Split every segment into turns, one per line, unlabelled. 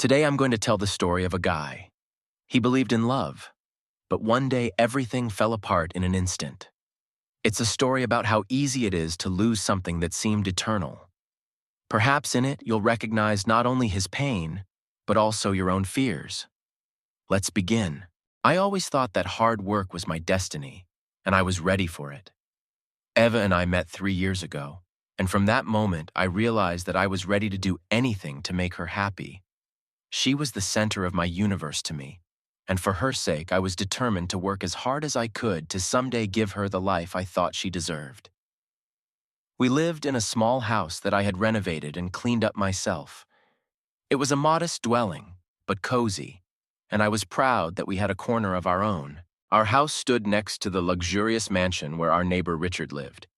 Today I'm going to tell the story of a guy. He believed in love, but one day everything fell apart in an instant. It's a story about how easy it is to lose something that seemed eternal. Perhaps in it you'll recognize not only his pain, but also your own fears. Let's begin. I always thought that hard work was my destiny, and I was ready for it. Eva and I met 3 years ago, and from that moment I realized that I was ready to do anything to make her happy. She was the center of my universe to me, and for her sake I was determined to work as hard as I could to someday give her the life I thought she deserved. We lived in a small house that I had renovated and cleaned up myself. It was a modest dwelling, but cozy, and I was proud that we had a corner of our own. Our house stood next to the luxurious mansion where our neighbor Richard lived.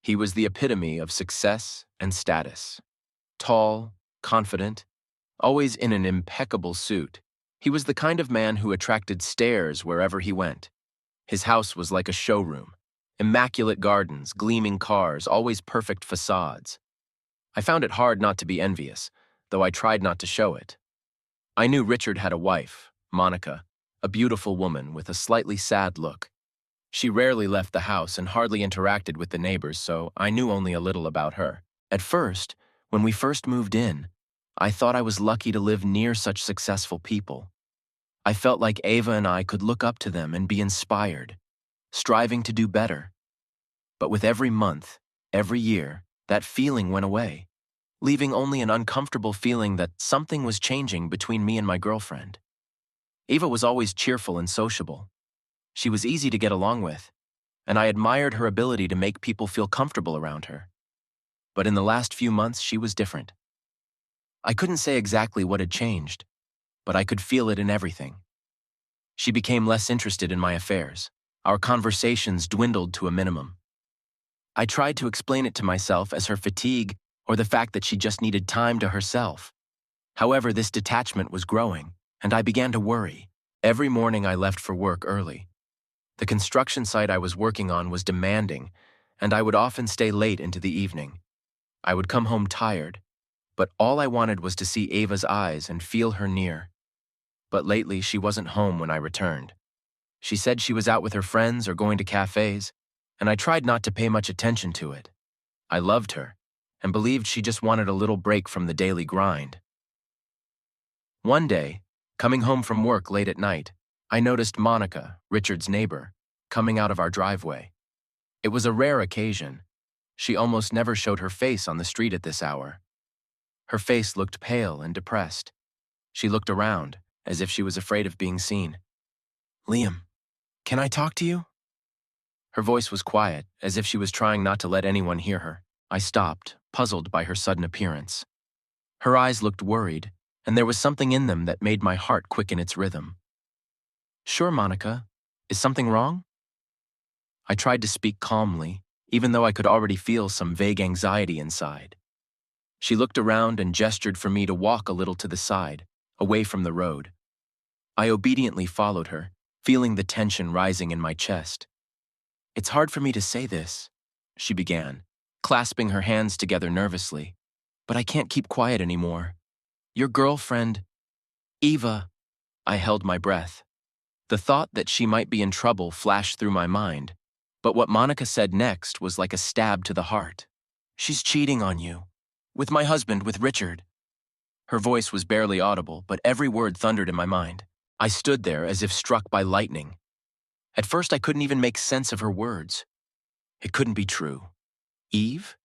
He was the epitome of success and status. Tall, confident, always in an impeccable suit, he was the kind of man who attracted stares wherever he went. His house was like a showroom. Immaculate gardens, gleaming cars, always perfect facades. I found it hard not to be envious, though I tried not to show it. I knew Richard had a wife, Monica, a beautiful woman with a slightly sad look. She rarely left the house and hardly interacted with the neighbors, so I knew only a little about her. At first, when we first moved in, I thought I was lucky to live near such successful people. I felt like Eva and I could look up to them and be inspired, striving to do better. But with every month, every year, that feeling went away, leaving only an uncomfortable feeling that something was changing between me and my girlfriend. Eva was always cheerful and sociable. She was easy to get along with, and I admired her ability to make people feel comfortable around her. But in the last few months, she was different. I couldn't say exactly what had changed, but I could feel it in everything. She became less interested in my affairs. Our conversations dwindled to a minimum. I tried to explain it to myself as her fatigue or the fact that she just needed time to herself. However, this detachment was growing, and I began to worry. Every morning I left for work early. The construction site I was working on was demanding, and I would often stay late into the evening. I would come home tired, but all I wanted was to see Eva's eyes and feel her near. But lately, she wasn't home when I returned. She said she was out with her friends or going to cafes, and I tried not to pay much attention to it. I loved her, and believed she just wanted a little break from the daily grind. One day, coming home from work late at night, I noticed Monica, Richard's neighbor, coming out of our driveway. It was a rare occasion. She almost never showed her face on the street at this hour. Her face looked pale and depressed. She looked around, as if she was afraid of being seen. "Liam, can I talk to you?" Her voice was quiet, as if she was trying not to let anyone hear her. I stopped, puzzled by her sudden appearance. Her eyes looked worried, and there was something in them that made my heart quicken its rhythm. "Sure, Monica. Is something wrong?" I tried to speak calmly, even though I could already feel some vague anxiety inside. She looked around and gestured for me to walk a little to the side, away from the road. I obediently followed her, feeling the tension rising in my chest. "It's hard for me to say this," she began, clasping her hands together nervously, "but I can't keep quiet anymore. Your girlfriend, Eva." I held my breath. The thought that she might be in trouble flashed through my mind, but what Monica said next was like a stab to the heart. "She's cheating on you. With my husband, with Richard." Her voice was barely audible, but every word thundered in my mind. I stood there as if struck by lightning. At first, I couldn't even make sense of her words. It couldn't be true. Eve?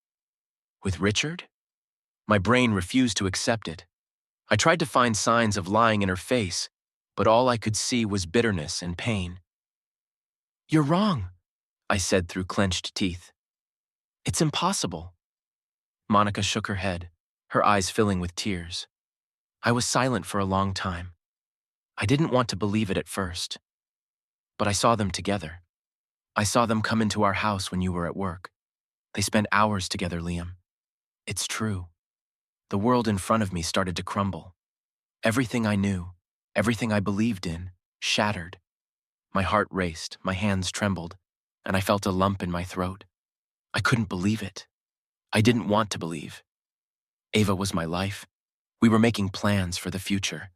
With Richard? My brain refused to accept it. I tried to find signs of lying in her face, but all I could see was bitterness and pain. "You're wrong," I said through clenched teeth. "It's impossible." Monica shook her head, her eyes filling with tears. I was silent for a long time. I didn't want to believe it at first. But I saw them together. I saw them come into our house when you were at work. They spent hours together, Liam. It's true. The world in front of me started to crumble. Everything I knew, everything I believed in, shattered. My heart raced, my hands trembled, and I felt a lump in my throat. I couldn't believe it. I didn't want to believe. Eva was my life. We were making plans for the future.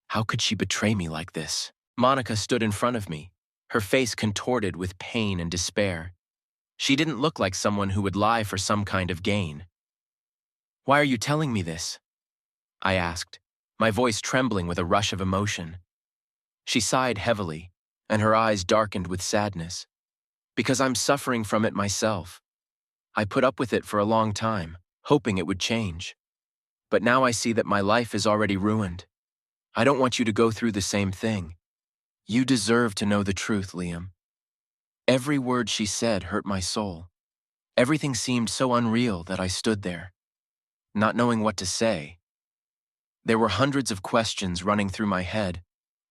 How could she betray me like this? Monica stood in front of me, her face contorted with pain and despair. She didn't look like someone who would lie for some kind of gain. "Why are you telling me this?" I asked, my voice trembling with a rush of emotion. She sighed heavily, and her eyes darkened with sadness. "Because I'm suffering from it myself. I put up with it for a long time, hoping it would change. But now I see that my life is already ruined. I don't want you to go through the same thing. You deserve to know the truth, Liam." Every word she said hurt my soul. Everything seemed so unreal that I stood there, not knowing what to say. There were hundreds of questions running through my head,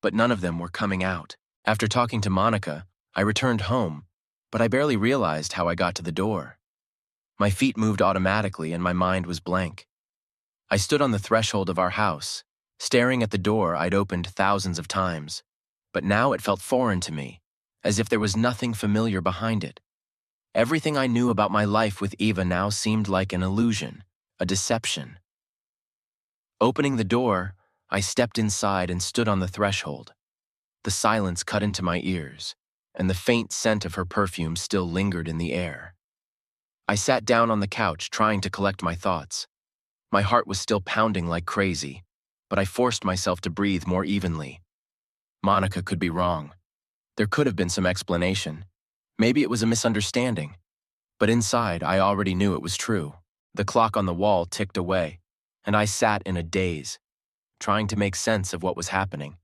but none of them were coming out. After talking to Monica, I returned home, but I barely realized how I got to the door. My feet moved automatically and my mind was blank. I stood on the threshold of our house, staring at the door I'd opened thousands of times, but now it felt foreign to me, as if there was nothing familiar behind it. Everything I knew about my life with Eva now seemed like an illusion, a deception. Opening the door, I stepped inside and stood on the threshold. The silence cut into my ears, and the faint scent of her perfume still lingered in the air. I sat down on the couch, trying to collect my thoughts. My heart was still pounding like crazy, but I forced myself to breathe more evenly. Monica could be wrong. There could have been some explanation. Maybe it was a misunderstanding. But inside, I already knew it was true. The clock on the wall ticked away, and I sat in a daze, trying to make sense of what was happening.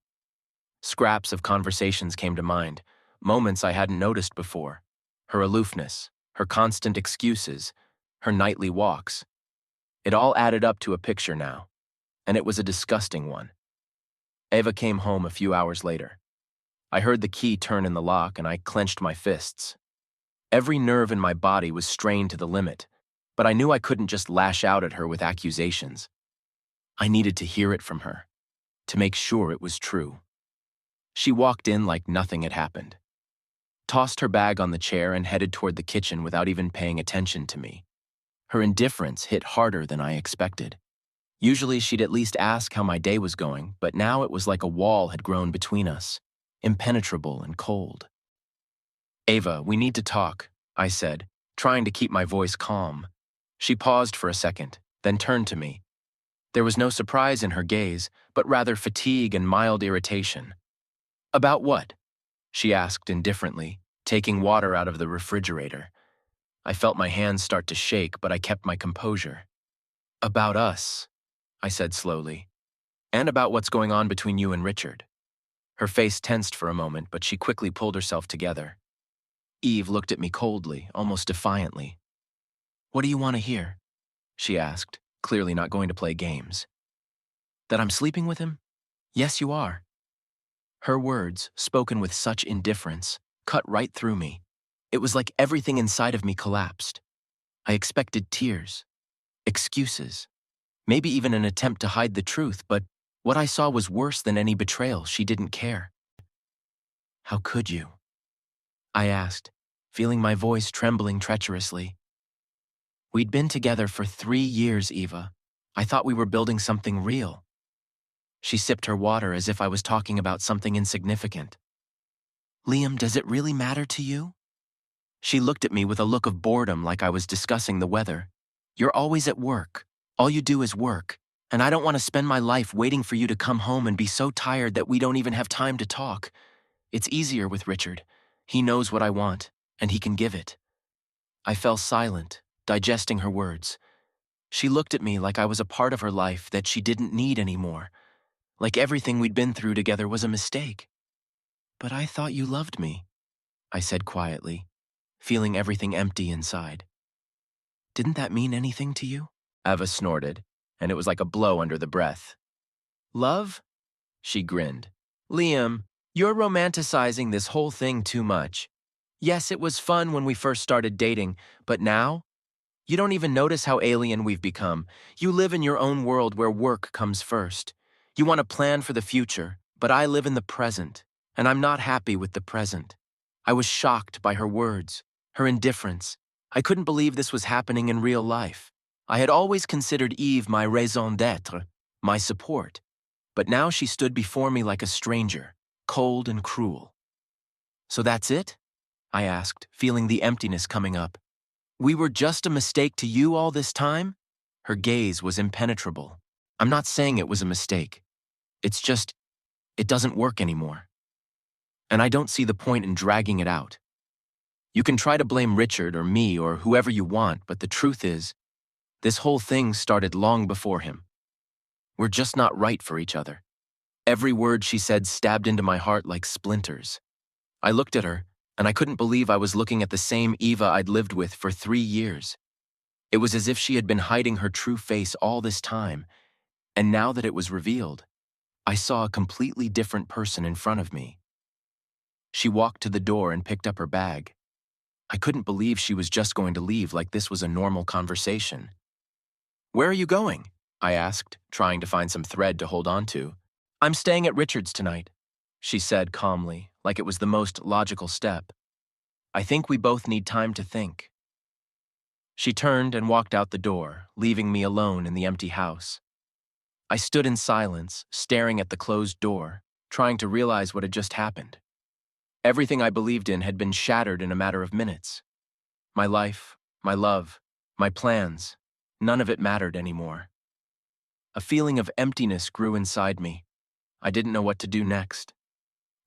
Scraps of conversations came to mind, moments I hadn't noticed before. Her aloofness, her constant excuses, her nightly walks. It all added up to a picture now, and it was a disgusting one. Eva came home a few hours later. I heard the key turn in the lock and I clenched my fists. Every nerve in my body was strained to the limit, but I knew I couldn't just lash out at her with accusations. I needed to hear it from her, to make sure it was true. She walked in like nothing had happened, tossed her bag on the chair and headed toward the kitchen without even paying attention to me. Her indifference hit harder than I expected. Usually she'd at least ask how my day was going, but now it was like a wall had grown between us, impenetrable and cold. "Ava, we need to talk," I said, trying to keep my voice calm. She paused for a second, then turned to me. There was no surprise in her gaze, but rather fatigue and mild irritation. "About what?" she asked indifferently, taking water out of the refrigerator. I felt my hands start to shake, but I kept my composure. "About us," I said slowly, "and about what's going on between you and Richard." Her face tensed for a moment, but she quickly pulled herself together. Eve looked at me coldly, almost defiantly. "What do you want to hear?" she asked, clearly not going to play games. "That I'm sleeping with him? Yes, you are." Her words, spoken with such indifference, cut right through me. It was like everything inside of me collapsed. I expected tears, excuses, maybe even an attempt to hide the truth, but what I saw was worse than any betrayal. She didn't care. "How could you?" I asked, feeling my voice trembling treacherously. "We'd been together for 3 years, Eva. I thought we were building something real." She sipped her water as if I was talking about something insignificant. "Liam, does it really matter to you?" She looked at me with a look of boredom like I was discussing the weather. "You're always at work. All you do is work. And I don't want to spend my life waiting for you to come home and be so tired that we don't even have time to talk. It's easier with Richard. He knows what I want, and he can give it." I fell silent, digesting her words. She looked at me like I was a part of her life that she didn't need anymore, like everything we'd been through together was a mistake. "But I thought you loved me," I said quietly, feeling everything empty inside. "Didn't that mean anything to you?" Eva snorted, and it was like a blow under the breath. "Love?" She grinned. "Liam, you're romanticizing this whole thing too much. Yes, it was fun when we first started dating, but now? You don't even notice how alien we've become. You live in your own world where work comes first. You want to plan for the future, but I live in the present, and I'm not happy with the present." I was shocked by her words, her indifference. I couldn't believe this was happening in real life. I had always considered Eve my raison d'être, my support. But now she stood before me like a stranger, cold and cruel. "So that's it?" I asked, feeling the emptiness coming up. "We were just a mistake to you all this time?" Her gaze was impenetrable. "I'm not saying it was a mistake. It's just, it doesn't work anymore. And I don't see the point in dragging it out. You can try to blame Richard or me or whoever you want, but the truth is, this whole thing started long before him. We're just not right for each other." Every word she said stabbed into my heart like splinters. I looked at her, and I couldn't believe I was looking at the same Eva I'd lived with for 3 years. It was as if she had been hiding her true face all this time, and now that it was revealed, I saw a completely different person in front of me. She walked to the door and picked up her bag. I couldn't believe she was just going to leave like this was a normal conversation. "Where are you going?" I asked, trying to find some thread to hold on to. "I'm staying at Richard's tonight," she said calmly, like it was the most logical step. "I think we both need time to think." She turned and walked out the door, leaving me alone in the empty house. I stood in silence, staring at the closed door, trying to realize what had just happened. Everything I believed in had been shattered in a matter of minutes. My life, my love, my plans, none of it mattered anymore. A feeling of emptiness grew inside me. I didn't know what to do next.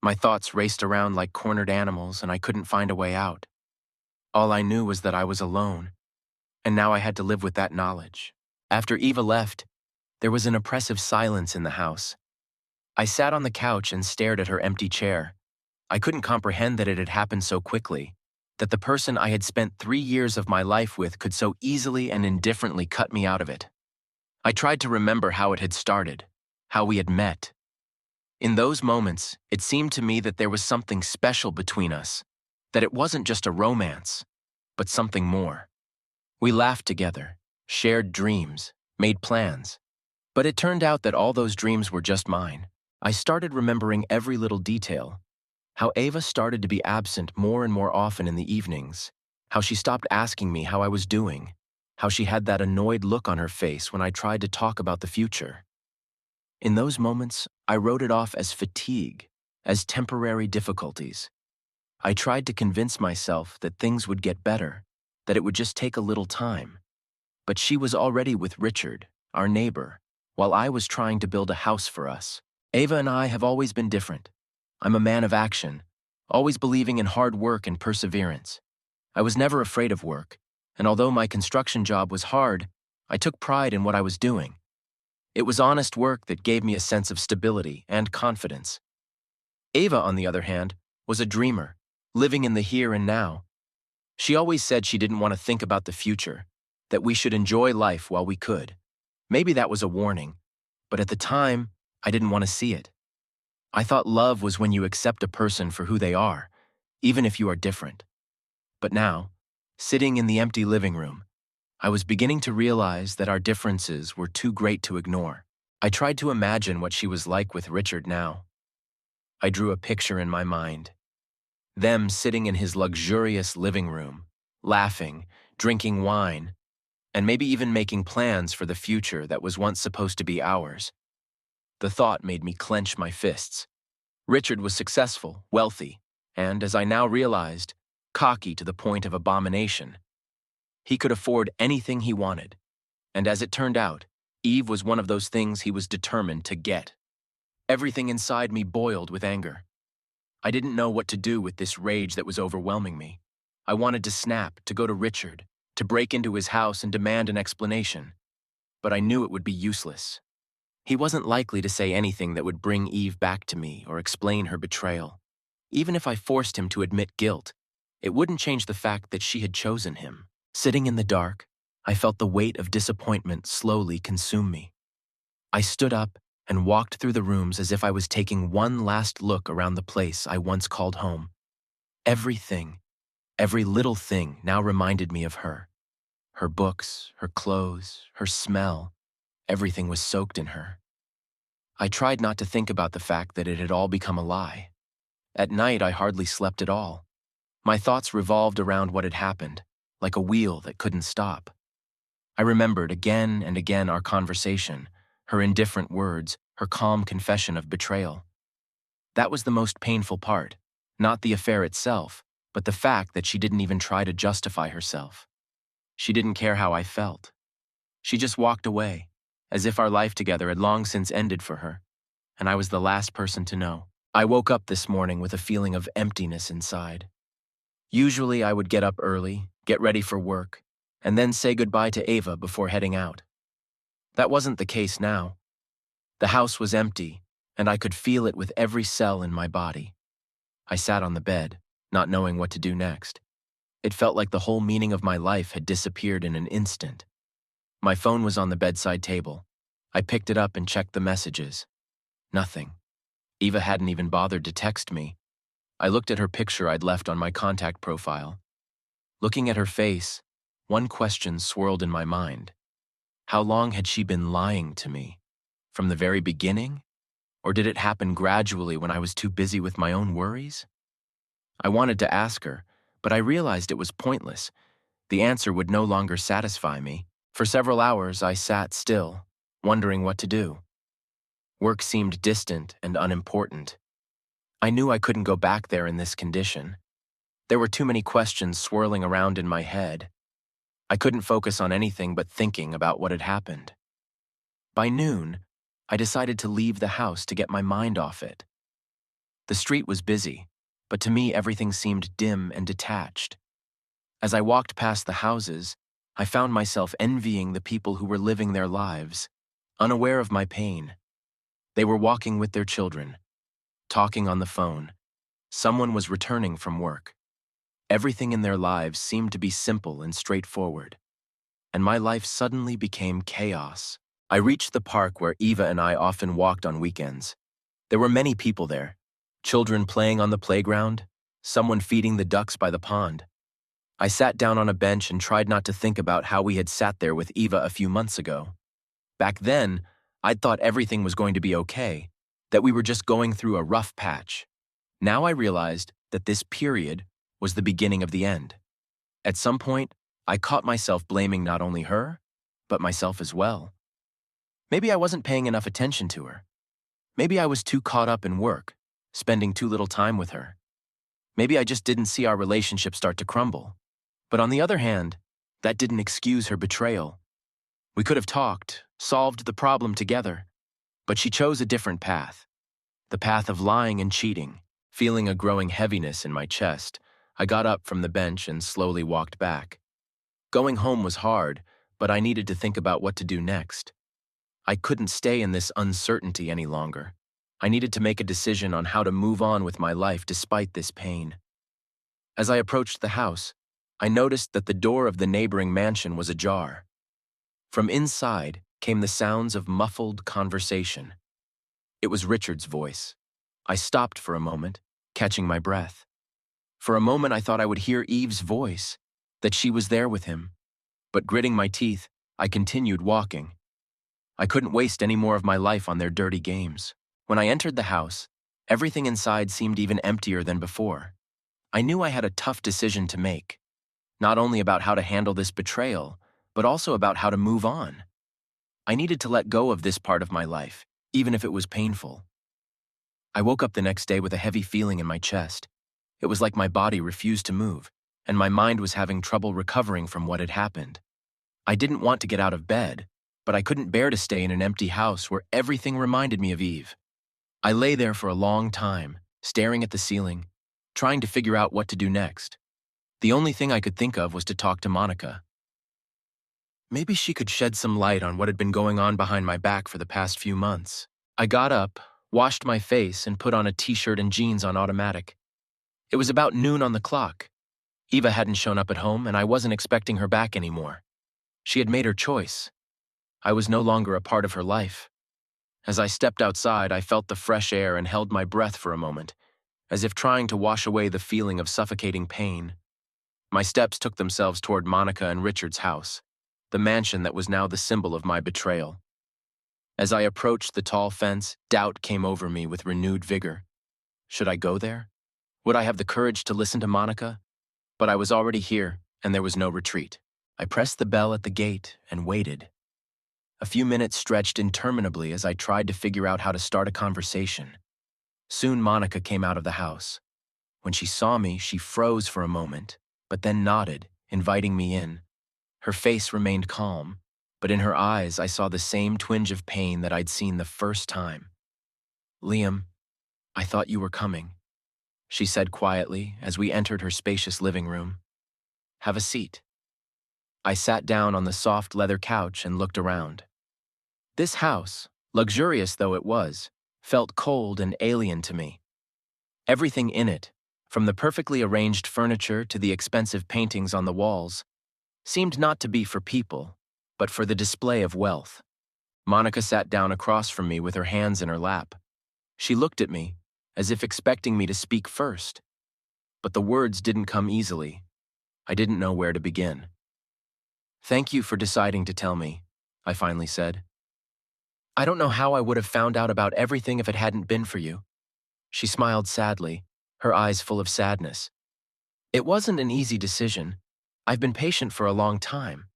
My thoughts raced around like cornered animals, and I couldn't find a way out. All I knew was that I was alone, and now I had to live with that knowledge. After Eva left, there was an oppressive silence in the house. I sat on the couch and stared at her empty chair. I couldn't comprehend that it had happened so quickly, that the person I had spent 3 years of my life with could so easily and indifferently cut me out of it. I tried to remember how it had started, how we had met. In those moments, it seemed to me that there was something special between us, that it wasn't just a romance, but something more. We laughed together, shared dreams, made plans. But it turned out that all those dreams were just mine. I started remembering every little detail. How Ava started to be absent more and more often in the evenings. How she stopped asking me how I was doing. How she had that annoyed look on her face when I tried to talk about the future. In those moments, I wrote it off as fatigue, as temporary difficulties. I tried to convince myself that things would get better, that it would just take a little time. But she was already with Richard, our neighbor, while I was trying to build a house for us. Ava and I have always been different. I'm a man of action, always believing in hard work and perseverance. I was never afraid of work, and although my construction job was hard, I took pride in what I was doing. It was honest work that gave me a sense of stability and confidence. Ava, on the other hand, was a dreamer, living in the here and now. She always said she didn't want to think about the future, that we should enjoy life while we could. Maybe that was a warning, but at the time, I didn't want to see it. I thought love was when you accept a person for who they are, even if you are different. But now, sitting in the empty living room, I was beginning to realize that our differences were too great to ignore. I tried to imagine what she was like with Richard now. I drew a picture in my mind. Them sitting in his luxurious living room, laughing, drinking wine, and maybe even making plans for the future that was once supposed to be ours. The thought made me clench my fists. Richard was successful, wealthy, and, as I now realized, cocky to the point of abomination. He could afford anything he wanted, and as it turned out, Eve was one of those things he was determined to get. Everything inside me boiled with anger. I didn't know what to do with this rage that was overwhelming me. I wanted to snap, to go to Richard, to break into his house and demand an explanation. But I knew it would be useless. He wasn't likely to say anything that would bring Eve back to me or explain her betrayal. Even if I forced him to admit guilt, it wouldn't change the fact that she had chosen him. Sitting in the dark, I felt the weight of disappointment slowly consume me. I stood up and walked through the rooms as if I was taking one last look around the place I once called home. Everything, every little thing now reminded me of her. Her books, her clothes, her smell, everything was soaked in her. I tried not to think about the fact that it had all become a lie. At night, I hardly slept at all. My thoughts revolved around what had happened, like a wheel that couldn't stop. I remembered again and again our conversation, her indifferent words, her calm confession of betrayal. That was the most painful part, not the affair itself, but the fact that she didn't even try to justify herself. She didn't care how I felt. She just walked away, as if our life together had long since ended for her, and I was the last person to know. I woke up this morning with a feeling of emptiness inside. Usually I would get up early, get ready for work, and then say goodbye to Ava before heading out. That wasn't the case now. The house was empty, and I could feel it with every cell in my body. I sat on the bed, not knowing what to do next. It felt like the whole meaning of my life had disappeared in an instant. My phone was on the bedside table. I picked it up and checked the messages. Nothing. Eva hadn't even bothered to text me. I looked at her picture I'd left on my contact profile. Looking at her face, one question swirled in my mind. How long had she been lying to me? From the very beginning? Or did it happen gradually when I was too busy with my own worries? I wanted to ask her, but I realized it was pointless. The answer would no longer satisfy me. For several hours, I sat still, wondering what to do. Work seemed distant and unimportant. I knew I couldn't go back there in this condition. There were too many questions swirling around in my head. I couldn't focus on anything but thinking about what had happened. By noon, I decided to leave the house to get my mind off it. The street was busy, but to me everything seemed dim and detached. As I walked past the houses, I found myself envying the people who were living their lives, unaware of my pain. They were walking with their children, talking on the phone. Someone was returning from work. Everything in their lives seemed to be simple and straightforward, and my life suddenly became chaos. I reached the park where Eva and I often walked on weekends. There were many people there, children playing on the playground, someone feeding the ducks by the pond. I sat down on a bench and tried not to think about how we had sat there with Eva a few months ago. Back then, I'd thought everything was going to be okay, that we were just going through a rough patch. Now I realized that this period was the beginning of the end. At some point, I caught myself blaming not only her, but myself as well. Maybe I wasn't paying enough attention to her. Maybe I was too caught up in work, spending too little time with her. Maybe I just didn't see our relationship start to crumble. But on the other hand, that didn't excuse her betrayal. We could have talked, solved the problem together, but she chose a different path. The path of lying and cheating. Feeling a growing heaviness in my chest, I got up from the bench and slowly walked back. Going home was hard, but I needed to think about what to do next. I couldn't stay in this uncertainty any longer. I needed to make a decision on how to move on with my life despite this pain. As I approached the house, I noticed that the door of the neighboring mansion was ajar. From inside came the sounds of muffled conversation. It was Richard's voice. I stopped for a moment, catching my breath. For a moment I thought I would hear Eve's voice, that she was there with him. But gritting my teeth, I continued walking. I couldn't waste any more of my life on their dirty games. When I entered the house, everything inside seemed even emptier than before. I knew I had a tough decision to make, not only about how to handle this betrayal, but also about how to move on. I needed to let go of this part of my life, even if it was painful. I woke up the next day with a heavy feeling in my chest. It was like my body refused to move, and my mind was having trouble recovering from what had happened. I didn't want to get out of bed, but I couldn't bear to stay in an empty house where everything reminded me of Eve. I lay there for a long time, staring at the ceiling, trying to figure out what to do next. The only thing I could think of was to talk to Monica. Maybe she could shed some light on what had been going on behind my back for the past few months. I got up, washed my face, and put on a t-shirt and jeans on automatic. It was about noon on the clock. Eva hadn't shown up at home, and I wasn't expecting her back anymore. She had made her choice. I was no longer a part of her life. As I stepped outside, I felt the fresh air and held my breath for a moment, as if trying to wash away the feeling of suffocating pain. My steps took themselves toward Monica and Richard's house, the mansion that was now the symbol of my betrayal. As I approached the tall fence, doubt came over me with renewed vigor. Should I go there? Would I have the courage to listen to Monica? But I was already here, and there was no retreat. I pressed the bell at the gate and waited. A few minutes stretched interminably as I tried to figure out how to start a conversation. Soon Monica came out of the house. When she saw me, she froze for a moment, but then nodded, inviting me in. Her face remained calm, but in her eyes I saw the same twinge of pain that I'd seen the first time. "Liam, I thought you were coming," she said quietly as we entered her spacious living room. "Have a seat." I sat down on the soft leather couch and looked around. This house, luxurious though it was, felt cold and alien to me. Everything in it, from the perfectly arranged furniture to the expensive paintings on the walls, seemed not to be for people, but for the display of wealth. Monica sat down across from me with her hands in her lap. She looked at me, as if expecting me to speak first. But the words didn't come easily. I didn't know where to begin. "Thank you for deciding to tell me," I finally said. "I don't know how I would have found out about everything if it hadn't been for you." She smiled sadly, her eyes full of sadness. "It wasn't an easy decision. I've been patient for a long time.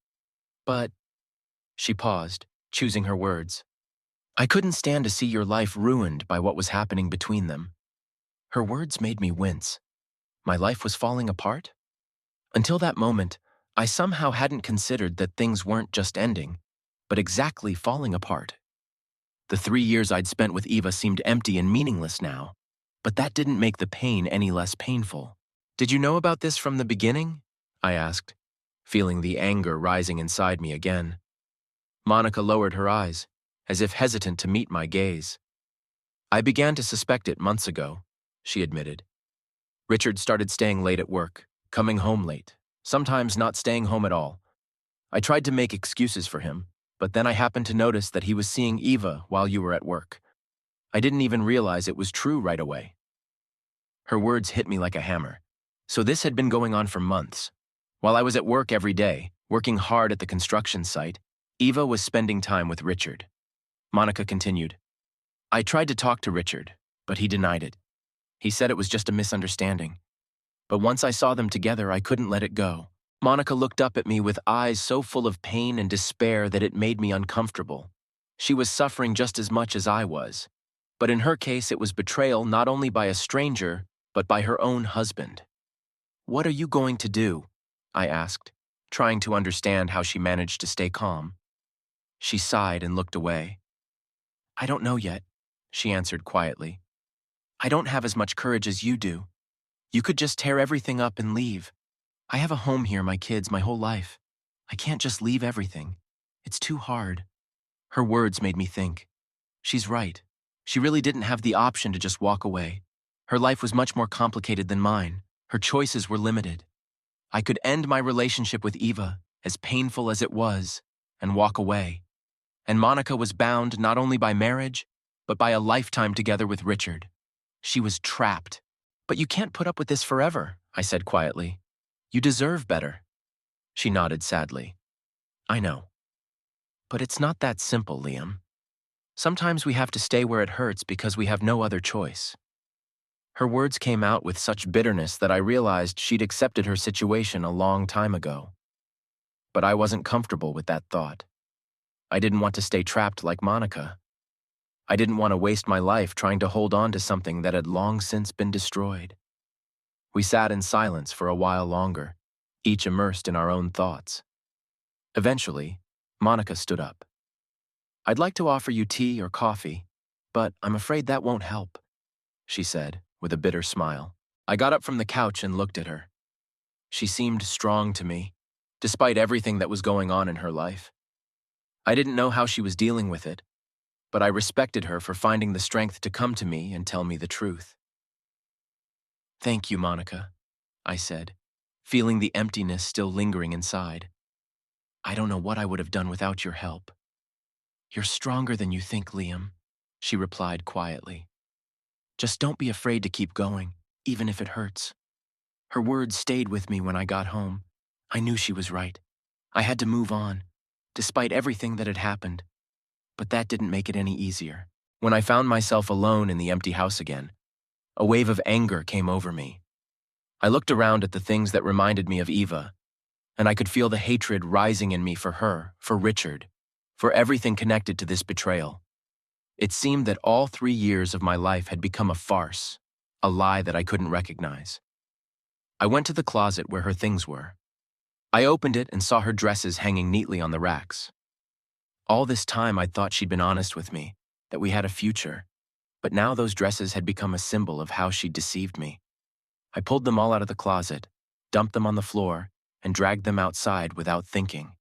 But," she paused, choosing her words, "I couldn't stand to see your life ruined by what was happening between them." Her words made me wince. My life was falling apart? Until that moment, I somehow hadn't considered that things weren't just ending, but exactly falling apart. The 3 years I'd spent with Eva seemed empty and meaningless now, but that didn't make the pain any less painful. "Did you know about this from the beginning?" I asked, feeling the anger rising inside me again. Monica lowered her eyes, as if hesitant to meet my gaze. "I began to suspect it months ago," she admitted. "Richard started staying late at work, coming home late, sometimes not staying home at all. I tried to make excuses for him, but then I happened to notice that he was seeing Eva while you were at work. I didn't even realize it was true right away." Her words hit me like a hammer. So this had been going on for months. While I was at work every day, working hard at the construction site, Eva was spending time with Richard. Monica continued, "I tried to talk to Richard, but he denied it. He said it was just a misunderstanding. But once I saw them together, I couldn't let it go." Monica looked up at me with eyes so full of pain and despair that it made me uncomfortable. She was suffering just as much as I was. But in her case, it was betrayal not only by a stranger, but by her own husband. "What are you going to do?" I asked, trying to understand how she managed to stay calm. She sighed and looked away. "I don't know yet," she answered quietly. "I don't have as much courage as you do. You could just tear everything up and leave. I have a home here, my kids, my whole life. I can't just leave everything. It's too hard." Her words made me think. She's right. She really didn't have the option to just walk away. Her life was much more complicated than mine. Her choices were limited. I could end my relationship with Eva, as painful as it was, and walk away. And Monica was bound not only by marriage, but by a lifetime together with Richard. She was trapped. "But you can't put up with this forever," I said quietly. "You deserve better." She nodded sadly. "I know. But it's not that simple, Liam. Sometimes we have to stay where it hurts because we have no other choice." Her words came out with such bitterness that I realized she'd accepted her situation a long time ago. But I wasn't comfortable with that thought. I didn't want to stay trapped like Monica. I didn't want to waste my life trying to hold on to something that had long since been destroyed. We sat in silence for a while longer, each immersed in our own thoughts. Eventually, Monica stood up. "I'd like to offer you tea or coffee, but I'm afraid that won't help," she said, with a bitter smile. I got up from the couch and looked at her. She seemed strong to me, despite everything that was going on in her life. I didn't know how she was dealing with it, but I respected her for finding the strength to come to me and tell me the truth. "Thank you, Monica," I said, feeling the emptiness still lingering inside. "I don't know what I would have done without your help." "You're stronger than you think, Liam," she replied quietly. "Just don't be afraid to keep going, even if it hurts." Her words stayed with me when I got home. I knew she was right. I had to move on, despite everything that had happened. But that didn't make it any easier. When I found myself alone in the empty house again, a wave of anger came over me. I looked around at the things that reminded me of Eva, and I could feel the hatred rising in me for her, for Richard, for everything connected to this betrayal. It seemed that all 3 years of my life had become a farce, a lie that I couldn't recognize. I went to the closet where her things were. I opened it and saw her dresses hanging neatly on the racks. All this time I'd thought she'd been honest with me, that we had a future, but now those dresses had become a symbol of how she'd deceived me. I pulled them all out of the closet, dumped them on the floor, and dragged them outside without thinking.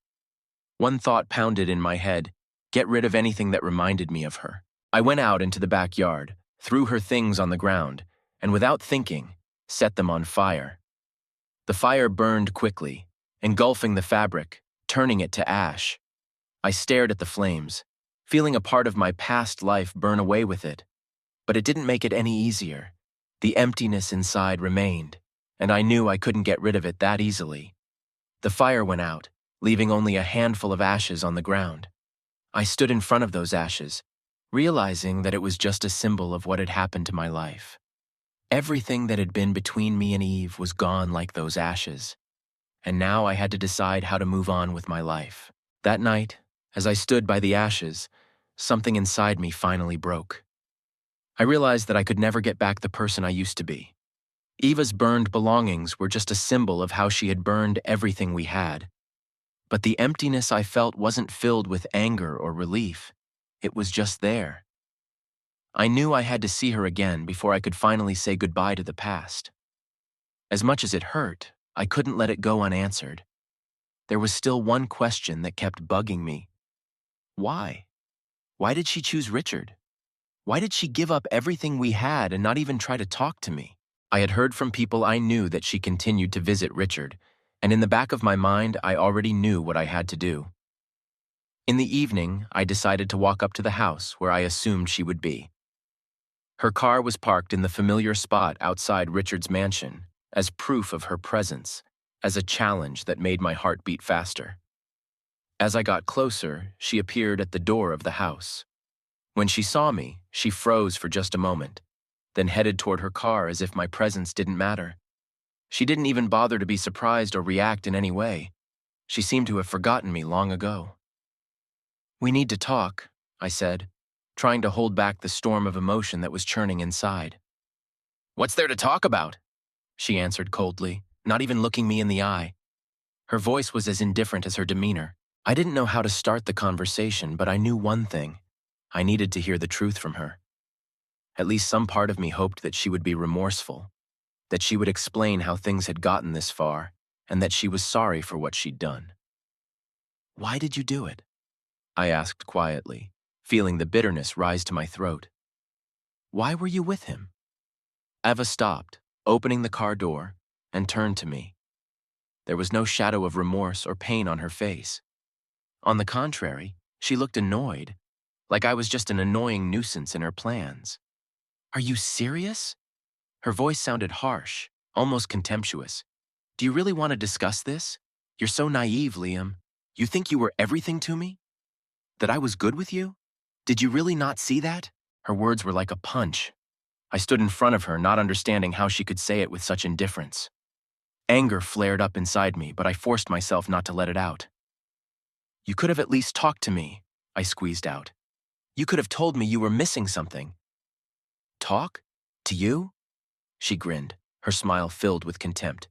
One thought pounded in my head: get rid of anything that reminded me of her. I went out into the backyard, threw her things on the ground, and without thinking, set them on fire. The fire burned quickly, engulfing the fabric, turning it to ash. I stared at the flames, feeling a part of my past life burn away with it. But it didn't make it any easier. The emptiness inside remained, and I knew I couldn't get rid of it that easily. The fire went out, leaving only a handful of ashes on the ground. I stood in front of those ashes, realizing that it was just a symbol of what had happened to my life. Everything that had been between me and Eve was gone like those ashes, and now I had to decide how to move on with my life. That night, as I stood by the ashes, something inside me finally broke. I realized that I could never get back the person I used to be. Eva's burned belongings were just a symbol of how she had burned everything we had. But the emptiness I felt wasn't filled with anger or relief. It was just there. I knew I had to see her again before I could finally say goodbye to the past. As much as it hurt, I couldn't let it go unanswered. There was still one question that kept bugging me. Why? Why did she choose Richard? Why did she give up everything we had and not even try to talk to me? I had heard from people I knew that she continued to visit Richard, and in the back of my mind, I already knew what I had to do. In the evening, I decided to walk up to the house where I assumed she would be. Her car was parked in the familiar spot outside Richard's mansion, as proof of her presence, as a challenge that made my heart beat faster. As I got closer, she appeared at the door of the house. When she saw me, she froze for just a moment, then headed toward her car as if my presence didn't matter. She didn't even bother to be surprised or react in any way. She seemed to have forgotten me long ago. "We need to talk," I said, trying to hold back the storm of emotion that was churning inside. "What's there to talk about?" she answered coldly, not even looking me in the eye. Her voice was as indifferent as her demeanor. I didn't know how to start the conversation, but I knew one thing. I needed to hear the truth from her. At least some part of me hoped that she would be remorseful, that she would explain how things had gotten this far, and that she was sorry for what she'd done. "Why did you do it?" I asked quietly, feeling the bitterness rise to my throat. "Why were you with him?" Eva stopped, opening the car door, and turned to me. There was no shadow of remorse or pain on her face. On the contrary, she looked annoyed, like I was just an annoying nuisance in her plans. "Are you serious?" Her voice sounded harsh, almost contemptuous. "Do you really want to discuss this? You're so naive, Liam. You think you were everything to me? That I was good with you? Did you really not see that?" Her words were like a punch. I stood in front of her, not understanding how she could say it with such indifference. Anger flared up inside me, but I forced myself not to let it out. "You could have at least talked to me," I squeezed out. "You could have told me you were missing something." "Talk? To you?" She grinned, her smile filled with contempt.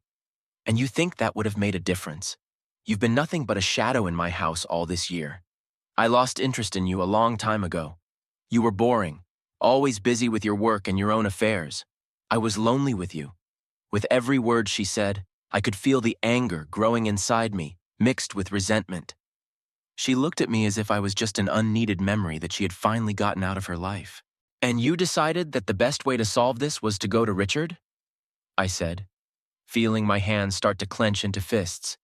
"And you think that would have made a difference? You've been nothing but a shadow in my house all this year. I lost interest in you a long time ago. You were boring, always busy with your work and your own affairs. I was lonely with you." With every word she said, I could feel the anger growing inside me, mixed with resentment. She looked at me as if I was just an unneeded memory that she had finally gotten out of her life. "And you decided that the best way to solve this was to go to Richard?" I said, feeling my hands start to clench into fists.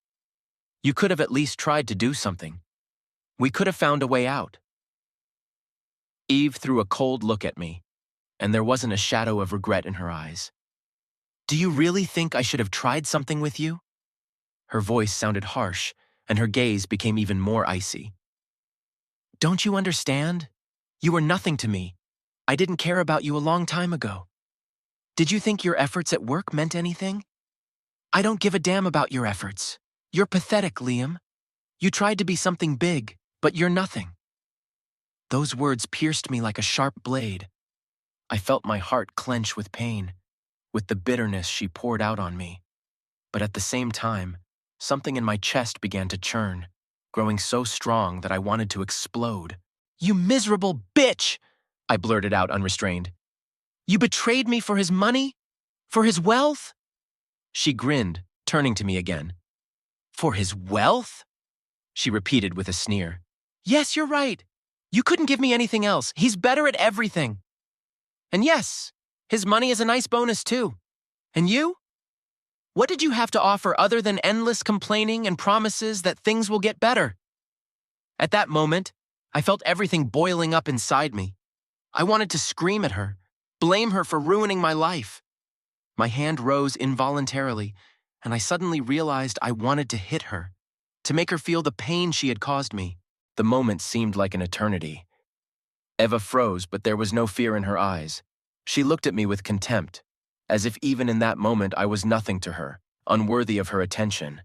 "You could have at least tried to do something. We could have found a way out." Eve threw a cold look at me, and there wasn't a shadow of regret in her eyes. "Do you really think I should have tried something with you?" Her voice sounded harsh, and her gaze became even more icy. "Don't you understand? You were nothing to me. I didn't care about you a long time ago. Did you think your efforts at work meant anything? I don't give a damn about your efforts. You're pathetic, Liam. You tried to be something big, But you're nothing. Those words pierced me like a sharp blade. I felt my heart clench with pain, with the bitterness she poured out on me. But at the same time, something in my chest began to churn, growing so strong that I wanted to explode. "You miserable bitch!" I blurted out unrestrained. "You betrayed me for his money? For his wealth?" She grinned, turning to me again. "For his wealth?" she repeated with a sneer. "Yes, you're right. You couldn't give me anything else. He's better at everything. And yes, his money is a nice bonus too. And you? What did you have to offer other than endless complaining and promises that things will get better?" At that moment, I felt everything boiling up inside me. I wanted to scream at her, blame her for ruining my life. My hand rose involuntarily, and I suddenly realized I wanted to hit her, to make her feel the pain she had caused me. The moment seemed like an eternity. Eva froze, but there was no fear in her eyes. She looked at me with contempt, as if even in that moment I was nothing to her, unworthy of her attention.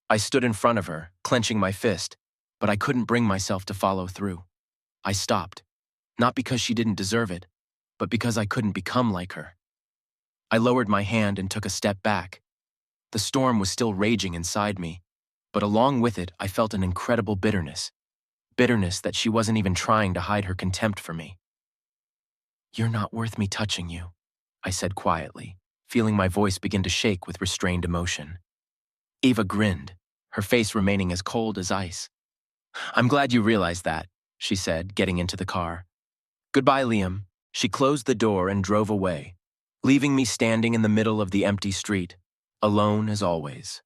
I stood in front of her, clenching my fist, but I couldn't bring myself to follow through. I stopped, not because she didn't deserve it, but because I couldn't become like her. I lowered my hand and took a step back. The storm was still raging inside me, but along with it I felt an incredible bitterness. Bitterness that she wasn't even trying to hide her contempt for me. "You're not worth me touching you," I said quietly, feeling my voice begin to shake with restrained emotion. Eva grinned, her face remaining as cold as ice. "I'm glad you realized that," she said, getting into the car. "Goodbye, Liam." She closed the door and drove away, leaving me standing in the middle of the empty street, alone as always.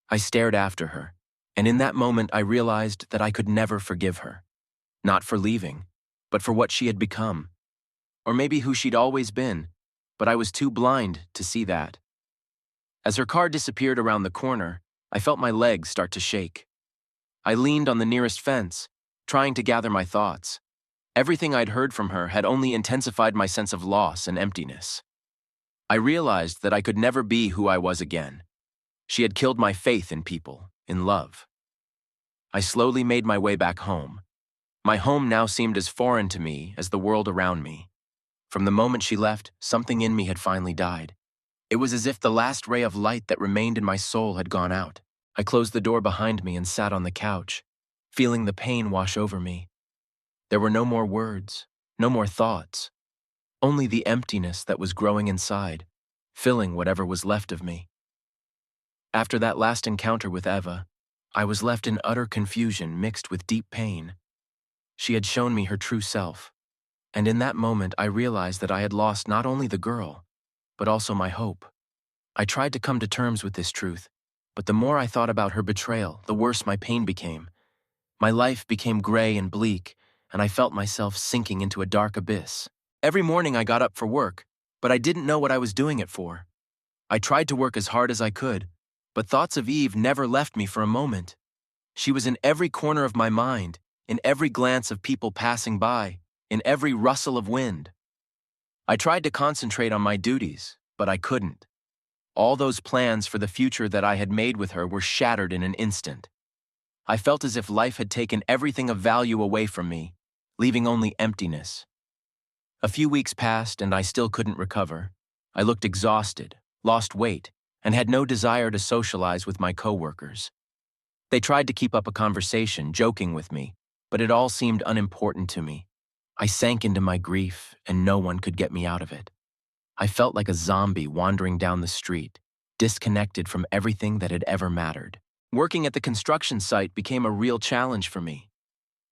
I stared after her, and in that moment I realized that I could never forgive her. Not for leaving, but for what she had become. Or maybe who she'd always been, but I was too blind to see that. As her car disappeared around the corner, I felt my legs start to shake. I leaned on the nearest fence, trying to gather my thoughts. Everything I'd heard from her had only intensified my sense of loss and emptiness. I realized that I could never be who I was again. She had killed my faith in people, in love. I slowly made my way back home. My home now seemed as foreign to me as the world around me. From the moment she left, something in me had finally died. It was as if the last ray of light that remained in my soul had gone out. I closed the door behind me and sat on the couch, feeling the pain wash over me. There were no more words, no more thoughts, only the emptiness that was growing inside, filling whatever was left of me. After that last encounter with Eva, I was left in utter confusion mixed with deep pain. She had shown me her true self, and in that moment I realized that I had lost not only the girl, but also my hope. I tried to come to terms with this truth, but the more I thought about her betrayal, the worse my pain became. My life became gray and bleak, and I felt myself sinking into a dark abyss. Every morning I got up for work, but I didn't know what I was doing it for. I tried to work as hard as I could, but thoughts of Eve never left me for a moment. She was in every corner of my mind, in every glance of people passing by, in every rustle of wind. I tried to concentrate on my duties, but I couldn't. All those plans for the future that I had made with her were shattered in an instant. I felt as if life had taken everything of value away from me, leaving only emptiness. A few weeks passed and I still couldn't recover. I looked exhausted, lost weight, and had no desire to socialize with my coworkers. They tried to keep up a conversation, joking with me, but it all seemed unimportant to me. I sank into my grief, and no one could get me out of it. I felt like a zombie wandering down the street, disconnected from everything that had ever mattered. Working at the construction site became a real challenge for me.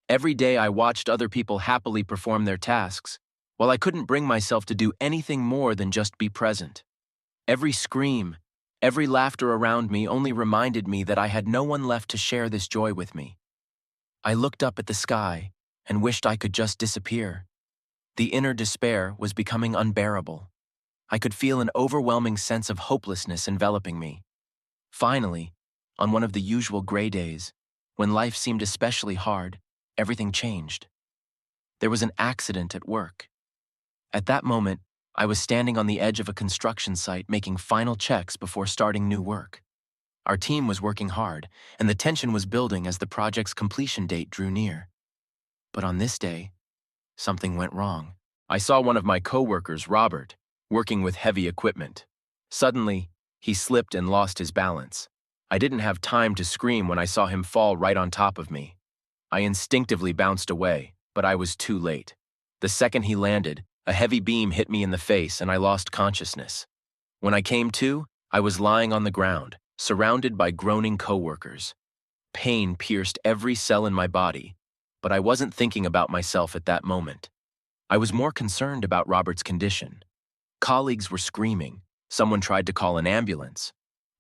Every day I watched other people happily perform their tasks, while I couldn't bring myself to do anything more than just be present. Every scream, every laughter around me only reminded me that I had no one left to share this joy with me. I looked up at the sky and wished I could just disappear. The inner despair was becoming unbearable. I could feel an overwhelming sense of hopelessness enveloping me. Finally, on one of the usual gray days, when life seemed especially hard, everything changed. There was an accident at work. At that moment, I was standing on the edge of a construction site making final checks before starting new work. Our team was working hard, and the tension was building as the project's completion date drew near. But on this day, something went wrong. I saw one of my coworkers, Robert, working with heavy equipment. Suddenly, he slipped and lost his balance. I didn't have time to scream when I saw him fall right on top of me. I instinctively bounced away, but I was too late. The second he landed, a heavy beam hit me in the face and I lost consciousness. When I came to, I was lying on the ground, surrounded by groaning coworkers. Pain pierced every cell in my body, but I wasn't thinking about myself at that moment. I was more concerned about Robert's condition. Colleagues were screaming. Someone tried to call an ambulance,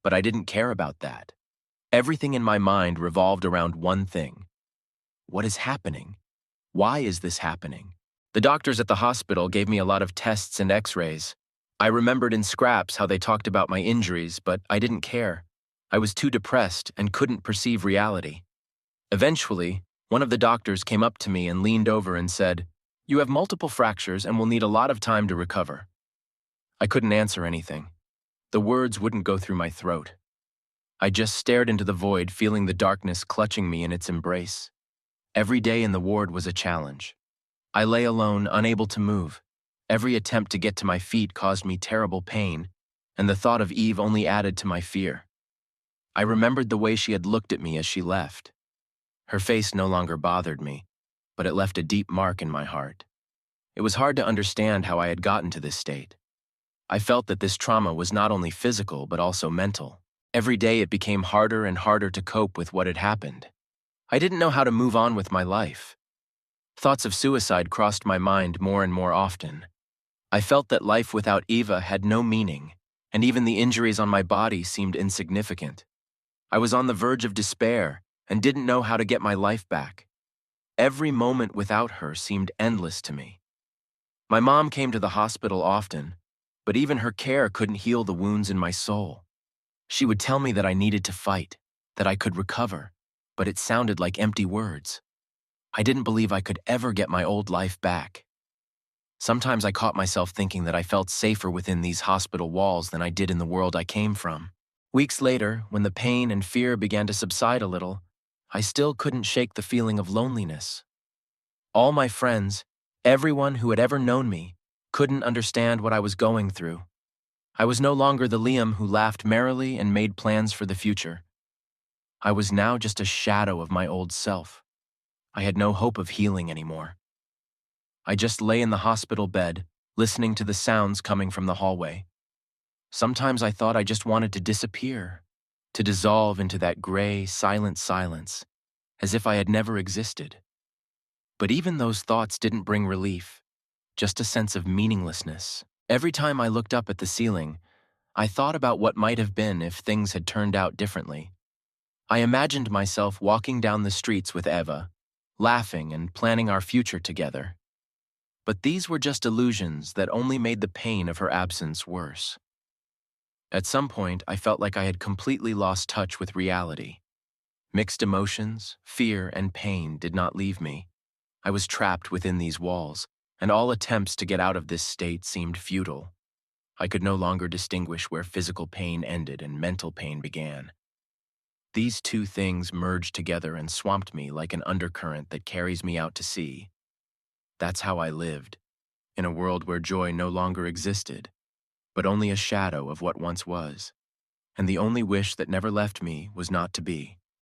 but I didn't care about that. Everything in my mind revolved around one thing. What is happening? Why is this happening? The doctors at the hospital gave me a lot of tests and x-rays. I remembered in scraps how they talked about my injuries, but I didn't care. I was too depressed and couldn't perceive reality. Eventually, one of the doctors came up to me and leaned over and said, "You have multiple fractures and will need a lot of time to recover." I couldn't answer anything. The words wouldn't go through my throat. I just stared into the void, feeling the darkness clutching me in its embrace. Every day in the ward was a challenge. I lay alone, unable to move. Every attempt to get to my feet caused me terrible pain, and the thought of Eve only added to my fear. I remembered the way she had looked at me as she left. Her face no longer bothered me, but it left a deep mark in my heart. It was hard to understand how I had gotten to this state. I felt that this trauma was not only physical but also mental. Every day it became harder and harder to cope with what had happened. I didn't know how to move on with my life. Thoughts of suicide crossed my mind more and more often. I felt that life without Eva had no meaning, and even the injuries on my body seemed insignificant. I was on the verge of despair and didn't know how to get my life back. Every moment without her seemed endless to me. My mom came to the hospital often, but even her care couldn't heal the wounds in my soul. She would tell me that I needed to fight, that I could recover, but it sounded like empty words. I didn't believe I could ever get my old life back. Sometimes I caught myself thinking that I felt safer within these hospital walls than I did in the world I came from. Weeks later, when the pain and fear began to subside a little, I still couldn't shake the feeling of loneliness. All my friends, everyone who had ever known me, couldn't understand what I was going through. I was no longer the Liam who laughed merrily and made plans for the future. I was now just a shadow of my old self. I had no hope of healing anymore. I just lay in the hospital bed, listening to the sounds coming from the hallway. Sometimes I thought I just wanted to disappear, to dissolve into that gray, silent silence, as if I had never existed. But even those thoughts didn't bring relief, just a sense of meaninglessness. Every time I looked up at the ceiling, I thought about what might have been if things had turned out differently. I imagined myself walking down the streets with Eva, laughing and planning our future together. But these were just illusions that only made the pain of her absence worse. At some point, I felt like I had completely lost touch with reality. Mixed emotions, fear, and pain did not leave me. I was trapped within these walls, and all attempts to get out of this state seemed futile. I could no longer distinguish where physical pain ended and mental pain began. These two things merged together and swamped me like an undercurrent that carries me out to sea. That's how I lived, in a world where joy no longer existed, but only a shadow of what once was, and the only wish that never left me was not to be.